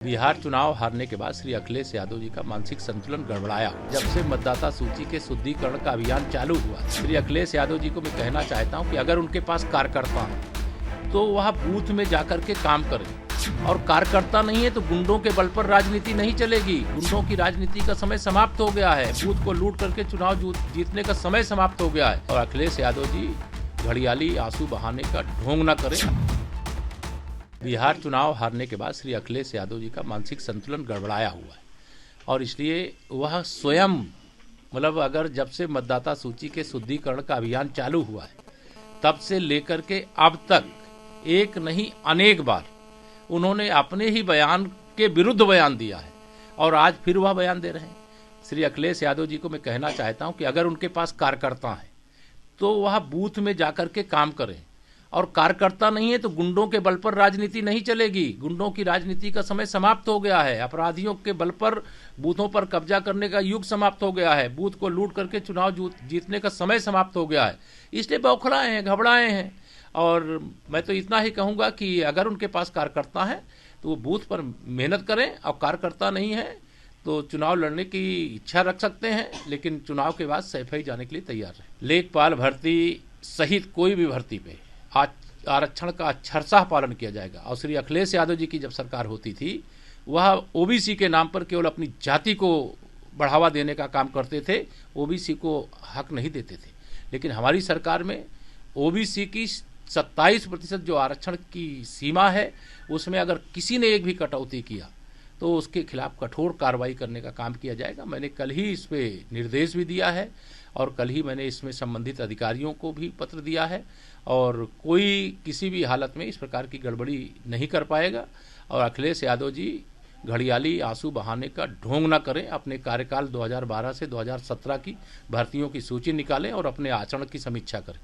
बिहार चुनाव हारने के बाद श्री अखिलेश यादव जी का मानसिक संतुलन गड़बड़ाया। जब से मतदाता सूची के शुद्धिकरण का अभियान चालू हुआ, श्री अखिलेश यादव जी को मैं कहना चाहता हूं कि अगर उनके पास कार्यकर्ता है तो वह बूथ में जाकर के काम करें, और कार्यकर्ता नहीं है तो गुंडों के बल पर राजनीति नहीं चलेगी। गुंडों की राजनीति का समय समाप्त हो गया है। बूथ को लूट करके चुनाव जीतने का समय समाप्त हो गया है। और अखिलेश यादव जी घड़ियाली आंसू बहाने का ढोंग न करें। बिहार चुनाव हारने के बाद श्री अखिलेश यादव जी का मानसिक संतुलन गड़बड़ाया हुआ है, और इसलिए वह स्वयं अगर जब से मतदाता सूची के शुद्धिकरण का अभियान चालू हुआ है तब से लेकर के अब तक एक नहीं अनेक बार उन्होंने अपने ही बयान के विरुद्ध बयान दिया है, और आज फिर वह बयान दे रहे हैं। श्री अखिलेश यादव जी को मैं कहना चाहता हूं कि अगर उनके पास कार्यकर्ता है तो वह बूथ में जाकर के काम करें, और कार्यकर्ता नहीं है तो गुंडों के बल पर राजनीति नहीं चलेगी। गुंडों की राजनीति का समय समाप्त हो गया है। अपराधियों के बल पर बूथों पर कब्जा करने का युग समाप्त हो गया है। बूथ को लूट करके चुनाव जीतने का समय समाप्त हो गया है। इसलिए बौखलाए हैं, घबराए हैं। और मैं तो इतना ही कहूंगा कि अगर उनके पास कार्यकर्ता है तो वो बूथ पर मेहनत करें, और कार्यकर्ता नहीं है तो चुनाव लड़ने की इच्छा रख सकते हैं, लेकिन चुनाव के बाद सैफई जाने के लिए तैयार रहे। लेखपाल भर्ती सहित कोई भी भर्ती पे आरक्षण का अक्षरशः पालन किया जाएगा। और श्री अखिलेश यादव जी की जब सरकार होती थी वह ओबीसी के नाम पर केवल अपनी जाति को बढ़ावा देने का काम करते थे, ओबीसी को हक नहीं देते थे। लेकिन हमारी सरकार में ओबीसी की 27% जो आरक्षण की सीमा है उसमें अगर किसी ने एक भी कटौती किया तो उसके खिलाफ कठोर कार्रवाई करने का काम किया जाएगा। मैंने कल ही इस पे निर्देश भी दिया है, और कल ही मैंने इसमें संबंधित अधिकारियों को भी पत्र दिया है, और कोई किसी भी हालत में इस प्रकार की गड़बड़ी नहीं कर पाएगा। और अखिलेश यादव जी घड़ियाली आंसू बहाने का ढोंग न करें। अपने कार्यकाल 2012 से 2017 की भर्तियों की सूची निकालें और अपने आचरण की समीक्षा करें।